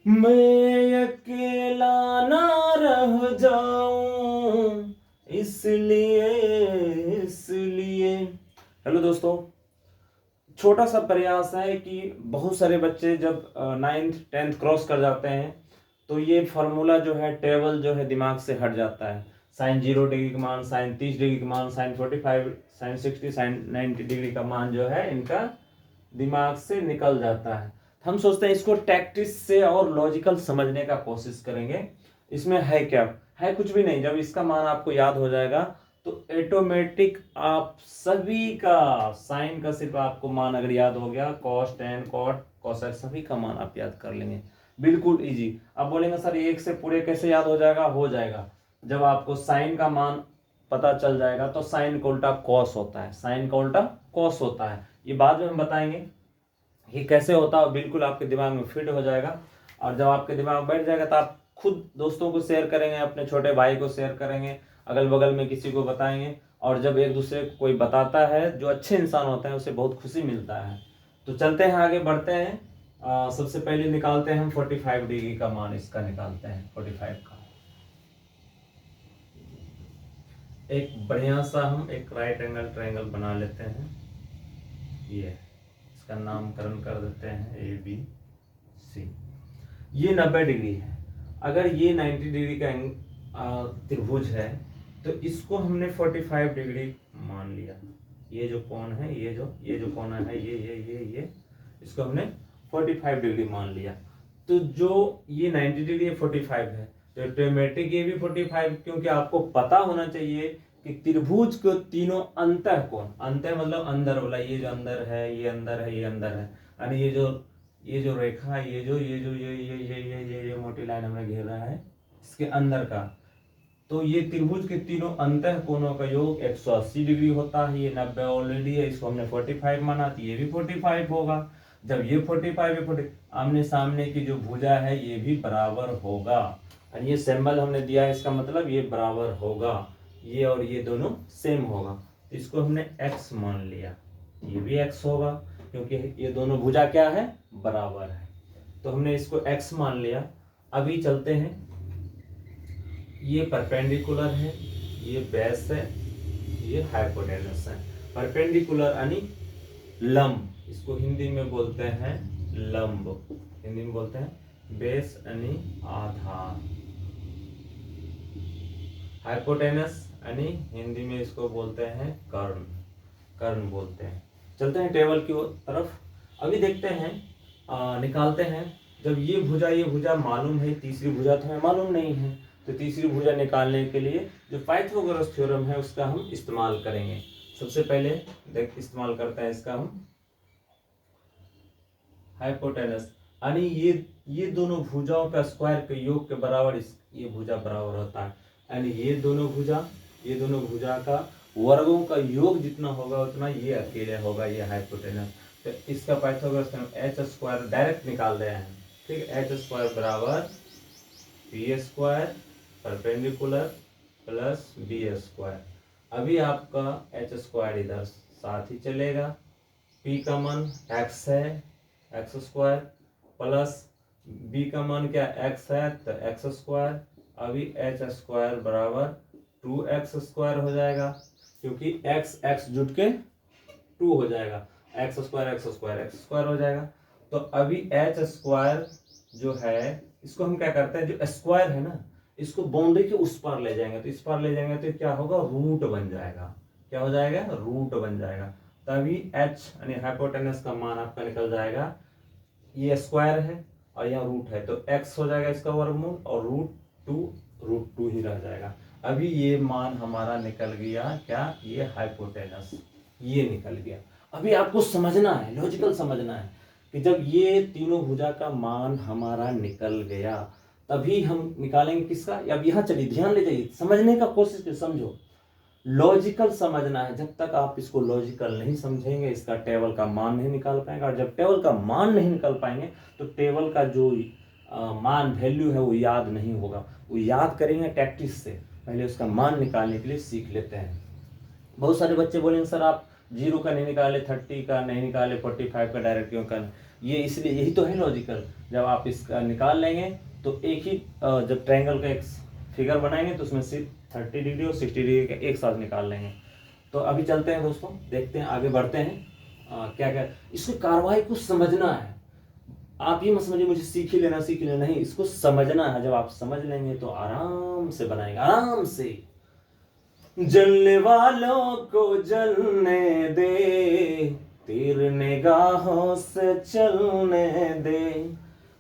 मैं अकेला ना रह जाऊं, इसलिए इसलिए। हेलो दोस्तों, छोटा सा प्रयास है कि बहुत सारे बच्चे जब 9th 10th क्रॉस कर जाते हैं तो ये फार्मूला जो है, टेबल जो है, दिमाग से हट जाता है। साइन 0 डिग्री का मान, साइन 30 डिग्री का मान, साइन 45, साइन 60, साइन 90 डिग्री का मान जो है इनका दिमाग से निकल जाता है। हम सोचते हैं इसको टैक्टिस से और लॉजिकल समझने का कोशिश करेंगे। इसमें है क्या? है कुछ भी नहीं। जब इसका मान आपको याद हो जाएगा तो ऑटोमेटिक आप सभी का साइन का सिर्फ आपको मान अगर याद हो गया, कॉस, टेन, कॉट, कोसेक, सभी का मान आप याद कर लेंगे। बिल्कुल इजी। आप बोलेंगे सर एक से पूरे कैसे याद हो जाएगा? हो जाएगा। जब आपको साइन का मान पता चल जाएगा तो साइन का उल्टा कॉस होता है, साइन का उल्टा कॉस होता है। ये बाद में हम बताएंगे ये कैसे होता है, बिल्कुल आपके दिमाग में फिट हो जाएगा। और जब आपके दिमाग में बैठ जाएगा तो आप खुद दोस्तों को शेयर करेंगे, अपने छोटे भाई को शेयर करेंगे, अगल बगल में किसी को बताएंगे। और जब एक दूसरे को कोई बताता है जो अच्छे इंसान होते हैं उसे बहुत खुशी मिलता है। तो चलते हैं, आगे बढ़ते हैं। सबसे पहले निकालते हैं हम 45 डिग्री का मान। इसका निकालते हैं 45 का। एक बढ़िया सा हम एक राइट एंगल ट्रायंगल बना लेते हैं। ये इसका नामकरण कर देते हैं ABC। ये 90 डिग्री है। अगर ये 90 डिग्री का त्रिभुज है तो इसको हमने 45 डिग्री मान लिया। ये जो कोण है, ये जो कोण है, ये इसको हमने 45 डिग्री मान लिया। तो जो ये 90 डिग्री 45 है तो ऑटोमेटिक ये भी 45, क्योंकि आपको पता होना चाहिए कि त्रिभुज को तीनों अंतः कोण, अंतः मतलब अंदर वाला, ये जो अंदर है, ये अंदर है, ये अंदर है, यानी ये जो रेखा है, ये मोटी लाइन हमने घेरा है इसके अंदर का, तो ये त्रिभुज के तीनों अंतः कोणों का योग 180 डिग्री होता है। ये 90 ऑलरेडी है, इसको हमने 45 माना तो ये भी 45 होगा। जब ये 45 है, 40 आमने सामने की जो भुजा है ये भी बराबर होगा। और ये सिंबल हमने दिया है, इसका मतलब ये बराबर होगा, ये और ये दोनों सेम होगा। तो इसको हमने x मान लिया, ये भी x होगा क्योंकि ये दोनों भुजा क्या है? बराबर है। तो हमने इसको x मान लिया। अभी चलते हैं, ये परपेंडिकुलर है, ये बेस है, ये हाइपोटेनस है। परपेंडिकुलर यानी लंब, इसको हिंदी में बोलते हैं लंब, हिंदी में बोलते हैं बेस यानी आधार। हाइपोटेनस यानी हिंदी में इसको बोलते हैं कर्ण, कर्ण बोलते हैं। चलते हैं टेबल की तरफ। अभी देखते हैं, निकालते हैं। जब ये भुजा मालूम है, तीसरी भुजा तो हमें मालूम नहीं है, तो तीसरी भुजा निकालने के लिए जो पाइथागोरस थ्योरम है उसका हम इस्तेमाल करेंगे। सबसे पहले इस्तेमाल करते हैं इसका हम। हाइपोटेनस यानी ये दोनों भुजाओं का स्क्वायर के योग के बराबर ये भुजा बराबर होता है। यानी ये दोनों भुजा का वर्गों का योग जितना होगा उतना ये अकेले होगा, ये हाइपोटेनस। तो इसका Pythagoras theorem h square direct निकाल रहे हैं। ठीक है, h स्क्वायर बराबर p square perpendicular plus b square. अभी आपका h स्क्वायर इधर साथ ही चलेगा। p का मान x है, x स्क्वायर, प्लस b का मान क्या x है तो x स्क्वायर। अभी h स्क्वायर बराबर 2x स्क्वायर हो जाएगा, क्योंकि x जुट के 2 हो जाएगा, x स्क्वायर हो जाएगा। तो अभी h स्क्वायर जो है इसको हम क्या करते हैं, जो स्क्वायर है ना इसको बाउंड्री के उस पार ले जाएंगे, तो इस पार ले जाएंगे तो क्या होगा? रूट बन जाएगा। क्या हो जाएगा? रूट बन जाएगा। तभी h यानी हाइपोटेनस का मान आपका निकल जाएगा, ये स्क्वायर है और यहाँ रूट है तो x हो जाएगा इसका वर्गमूल, और रूट टू ही रह जाएगा। अभी ये मान हमारा निकल गया क्या? ये हाइपोटेनस ये निकल गया। अभी आपको समझना है, लॉजिकल समझना है कि जब ये तीनों भुजा का मान हमारा निकल गया तभी हम निकालेंगे किसका। अब यहाँ चलिए ध्यान ले जाइए, समझने का कोशिश कर, समझो, लॉजिकल समझना है। जब तक आप इसको लॉजिकल नहीं समझेंगे इसका टेबल का मान नहीं निकाल पाएंगे, और जब टेबल का मान नहीं निकाल पाएंगे तो टेबल का जो मान वैल्यू है वो याद नहीं होगा। वो याद करेंगे प्रैक्टिस से, पहले उसका मान निकालने के लिए सीख लेते हैं। बहुत सारे बच्चे बोलेंगे सर आप 0 का नहीं निकाले, 30 का नहीं निकाले, 45 का डायरेक्ट क्यों कर? ये इसलिए यही तो है लॉजिकल। जब आप इसका निकाल लेंगे तो एक ही जब ट्रायंगल का एक फिगर बनाएंगे तो उसमें सिर्फ 30 डिग्री और 60 डिग्री का एक साथ निकाल लेंगे। तो अभी चलते हैं दोस्तों, देखते हैं, आगे बढ़ते हैं। क्या क्या इसको कार्रवाई को समझना है। आप ये मत समझिए मुझे सीख ही लेना नहीं, इसको समझना है। जब आप समझ लेंगे तो आराम से बनाएंगे, आराम से। जलने वालों को जलने दे, तेरे निगाहों से चलने दे,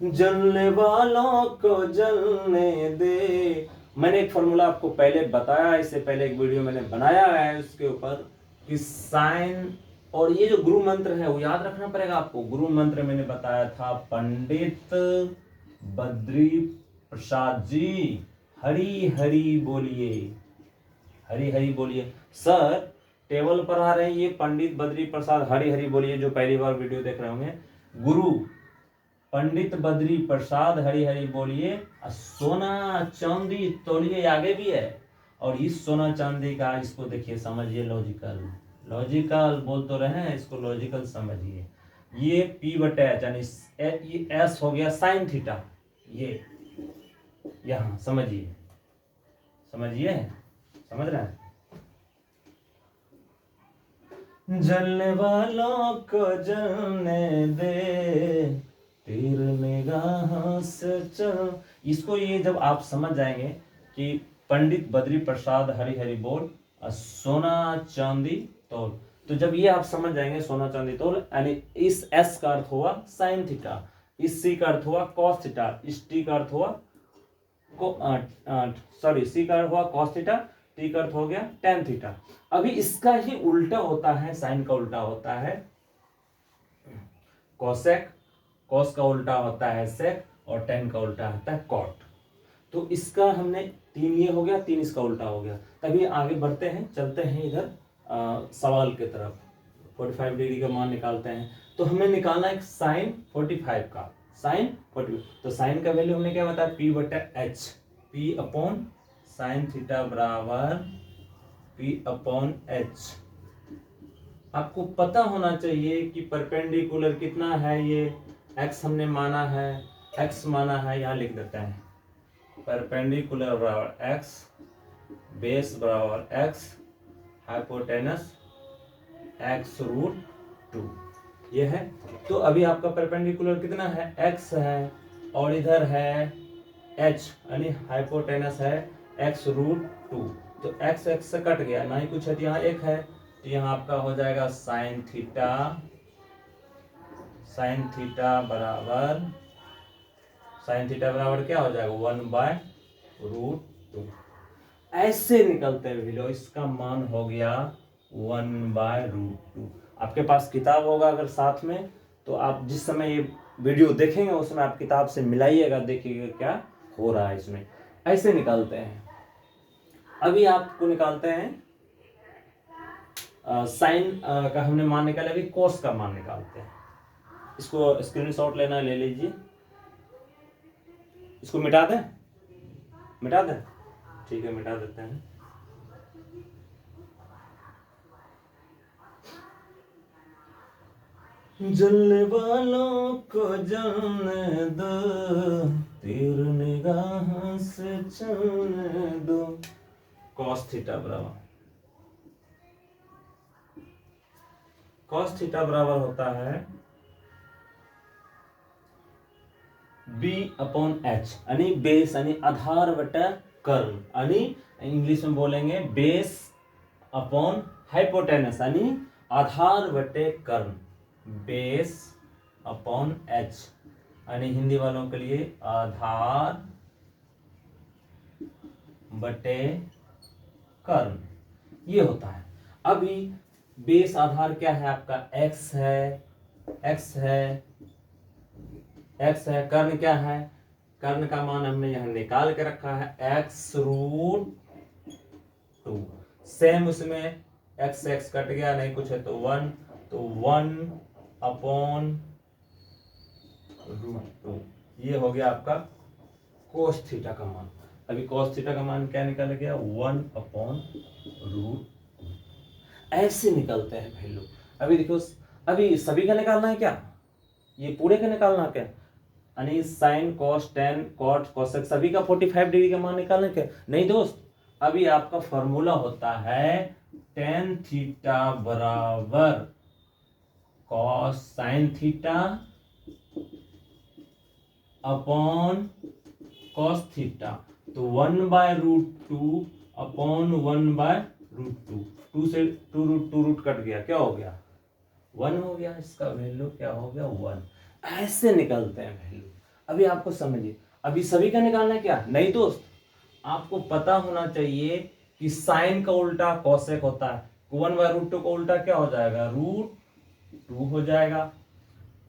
जलने वालों को जलने दे। मैंने एक फॉर्मूला आपको पहले बताया, इससे पहले एक वीडियो मैंने बनाया है उसके ऊपर कि साइन, और ये जो गुरु मंत्र है वो याद रखना पड़ेगा आपको। गुरु मंत्र मैंने बताया था पंडित बद्री प्रसाद जी, हरी हरी बोलिए, हरी हरी बोलिए। सर टेबल पर आ रहे हैं ये पंडित बद्री प्रसाद हरी हरी बोलिए, जो पहली बार वीडियो देख रहे होंगे। गुरु पंडित बद्री प्रसाद हरी हरी बोलिए, सोना चांदी तोलिए आगे भी है। और इस सोना चांदी का इसको देखिए, समझिए, लॉजिकल, लॉजिकल बोल तो रहे हैं, इसको लॉजिकल समझिए। ये P/H यानी ये S हो गया साइन थीटा, ये यहां समझिए, समझिए, समझ रहे हैं। जलने वालों को जलने दे, तेरे निगाहों से चल। इसको ये जब आप समझ जाएंगे कि पंडित बद्री प्रसाद हरि हरि बोल, सोना चांदी तोल, तो जब ये आप समझ जाएंगे सोना चांदी तोल, यानी इस S का अर्थ हुआ साइन थीटा, इस C का अर्थ हुआ कॉस थीटा, इस T का अर्थ हुआ C का अर्थ हुआ कॉस थीटा, T का अर्थ हो गया टेन थीटा। अभी इसका ही उल्टा होता है, साइन का उल्टा होता है कोसेक, कॉस का उल्टा होता है सेक, और टेन का उल्टा होता है कॉट। तो इसका हमने 3 ये हो गया, 3 इसका उल्टा हो गया। तभी आगे बढ़ते हैं, चलते हैं इधर सवाल के तरफ। 45 डिग्री का मान निकालते हैं। तो हमें निकालना है साइन 45 का, साइन 45। तो साइन का वैल्यू हमने क्या बताया, P/H, P upon sine theta बराबर P/H। आपको पता होना चाहिए कि परपेंडिकुलर कितना है, ये x हमने माना है, x माना है, यहां लिख देते हैं परपेंडिकुलर बराबर x, बेस बराबर x, हाइपोटेनस x√2 ये है। तो अभी आपका परपेंडिकुलर कितना है, x है, और इधर है h यानी हाइपोटेनस है x√2। तो x x से कट गया, ना ही कुछ है, तो यहाँ 1 है, तो यहाँ आपका हो जाएगा साइन थीटा बराबर क्या हो जाएगा, 1/√2। ऐसे निकलते हैं लो, इसका मान हो गया 1/√2। आपके पास किताब होगा अगर साथ में, तो आप जिस समय ये वीडियो देखेंगे उस समय आप किताब से मिलाइएगा, देखिएगा क्या हो रहा है इसमें। ऐसे निकालते हैं। अभी आपको निकालते हैं साइन का हमने मान निकाला, अभी कोस का मान निकालते हैं। इसको स्क्रीनशॉट लेना, ले लीजिए। इसको मिटा दें, ठीक है, मिटा देते हैं। जलने वालों को जलने दो, तेरे निगाहों से चलने दो। कॉस थीटा बराबर होता है B/H, यानी बेस यानी आधार बटा कर्ल, यानी इंग्लिश में बोलेंगे बेस अपॉन हाइपोटेनस, यानी आधार बटे कर्ल, बेस अपॉन H, यानी हिंदी वालों के लिए आधार बटे कर्ल, ये होता है। अभी बेस आधार क्या है आपका, x है, कर्ण क्या है, कर्ण का मान हमने यहां निकाल के रखा है x√2। सेम उसमें x कट गया, नहीं कुछ है तो 1, तो 1/√2 ये हो गया आपका कोस थीटा का मान। अभी कोस थीटा का मान क्या निकल गया, 1/√2। ऐसे निकलते हैं भाई लोग। अभी देखो, अभी सभी का निकालना है क्या, ये पूरे का निकालना क्या, यानी sine cos tan cot cosec सभी का 45 डिग्री का मान निकालना क्या? नहीं दोस्त, अभी आपका फॉर्मूला होता है टेन थीटा बराबर cos sine theta upon cos theta, तो 1/√2 अपॉन 1/√2, 2 से 2 रूट कट गया, क्या हो गया 1 हो गया, इसका वैल्यू क्या हो गया 1। ऐसे निकलते हैं वैल्यू। अभी आपको समझिए, अभी सभी का निकालना है क्या? नहीं दोस्त, आपको पता होना चाहिए कि साइन का उल्टा कॉसेक होता है, 1/√2 का उल्टा क्या हो जाएगा √2 हो जाएगा,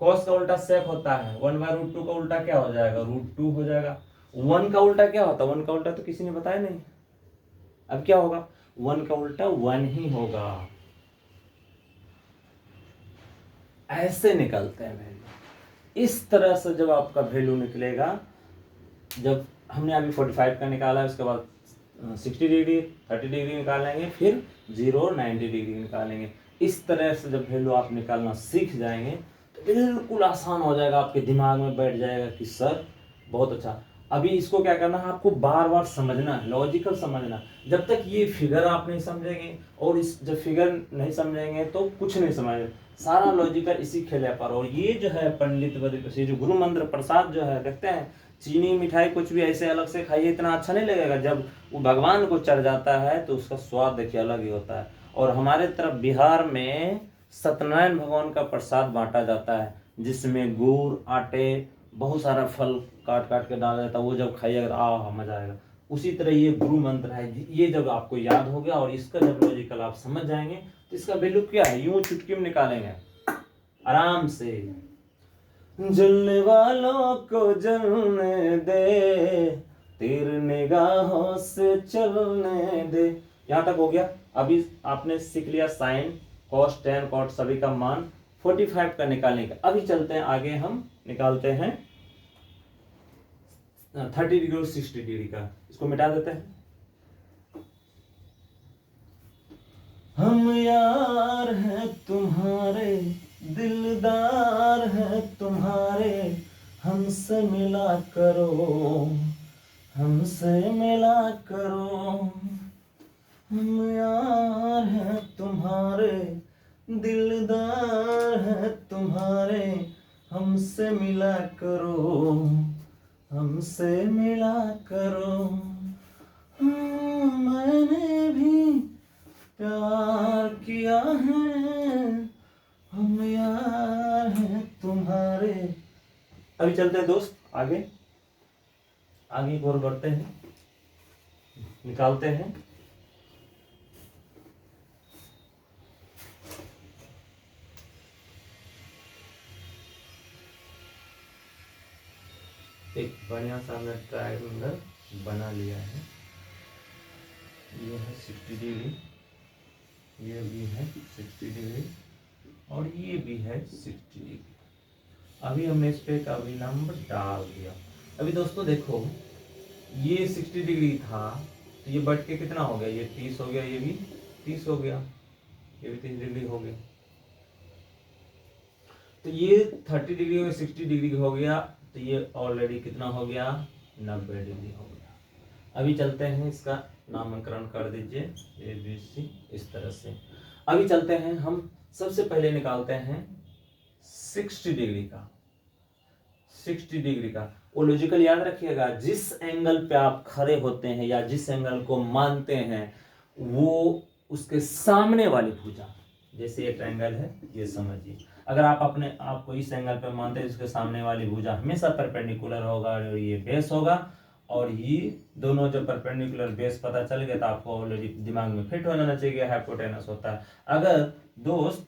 कॉस का उल्टा सेक होता है, 1/√2 का उल्टा क्या हो जाएगा √2 हो जाएगा, 1 का उल्टा क्या होता है, 1 का उल्टा तो किसी ने बताया नहीं, अब क्या होगा 1 का उल्टा 1 ही होगा। ऐसे निकलते हैं वैल्यू। इस तरह से जब आपका वैल्यू निकलेगा, जब हमने अभी 45 का निकाला है, उसके बाद 60 डिग्री 30 डिग्री निकालेंगे, फिर 0 और 90 डिग्री निकालेंगे। इस तरह से जब वैल्यू आप निकालना सीख जाएंगे तो बिल्कुल आसान हो जाएगा, आपके दिमाग में बैठ जाएगा कि सर बहुत अच्छा। अभी इसको क्या करना है, आपको बार बार समझना है, लॉजिकल समझना। जब तक ये फिगर आप नहीं समझेंगे, और इस जब फिगर नहीं समझेंगे तो कुछ नहीं समझेंगे, सारा लॉजिकल इसी खेले पर। और ये जो है पंडित ये जो गुरु मंत्र प्रसाद जो है, देखते हैं चीनी मिठाई कुछ भी ऐसे अलग से खाइए इतना अच्छा नहीं लगेगा, जब वो भगवान को चढ़ जाता है तो उसका स्वाद देखिए अलग ही होता है। और हमारे तरफ बिहार में सत्यनारायण भगवान का प्रसाद बांटा जाता है, जिसमें गुड़ आटे बहुत सारा फल काट काट के डाला जाता है, वो जब खाइएगा आ मजा आएगा। उसी तरह ये गुरु मंत्र है, ये जब आपको याद हो गया और इसका जब लॉजिकल आप समझ जाएंगे तो इसका वैल्यू क्या है, यूं चुटकी में निकालेंगे आराम से। जलने वालों को जलने दे, तेरे निगाहों से चलने दे, यहां तक हो गया। अभी आपने सीख लिया साइन कॉस टेन कॉट सभी का मान 45 का निकालने का। अभी चलते हैं आगे, हम निकालते हैं 30 डिग्री और 60 डिग्री का। इसको मिटा देते हैं। हम यार हैं तुम्हारे, दिलदार हैं तुम्हारे, हमसे मिला करो, हमसे मिला करो। हम यार हैं तुम्हारे, दिलदार हैं तुम्हारे, हमसे मिला करो, हमसे मिला करो। मैंने भी प्यार किया है, हम यार हैं तुम्हारे। अभी चलते हैं दोस्त आगे, आगे और बढ़ते हैं, निकालते हैं। एक बढ़िया सा हमने ट्रायंगल बना लिया है, ये है 60 डिग्री, ये भी है 60 डिग्री, और ये भी है 60 डिग्री। अभी हमने इस पे का अभिलंब डाल दिया। अभी दोस्तों देखो, ये 60 डिग्री था तो ये बढ़ के कितना हो गया, ये 30 हो गया, ये भी 30 हो गया, ये भी 30 डिग्री हो गया। तो ये 30 डिग्री और 60 डिग्री हो गया, तो ये ऑलरेडी कितना हो गया 90 डिग्री हो गया। अभी चलते हैं, इसका नामकरण कर दीजिए ABC इस तरह से। अभी चलते हैं, हम सबसे पहले निकालते हैं 60 डिग्री का। 60 डिग्री का वो लॉजिकल याद रखिएगा, जिस एंगल पे आप खड़े होते हैं या जिस एंगल को मानते हैं वो उसके सामने वाली भुजा, जैसे ये ट्रायंगल है ये समझिए, अगर आप अपने आप को इस एंगल पे मानते हैं उसके सामने वाली भुजा हमेशा परपेंडिकुलर होगा और ये बेस होगा, और ये दोनों जब परपेंडिकुलर बेस पता चल गया तो आपको ऑलरेडी दिमाग में फिट हो जाना चाहिए हाइपोटेनस होता है। अगर दोस्त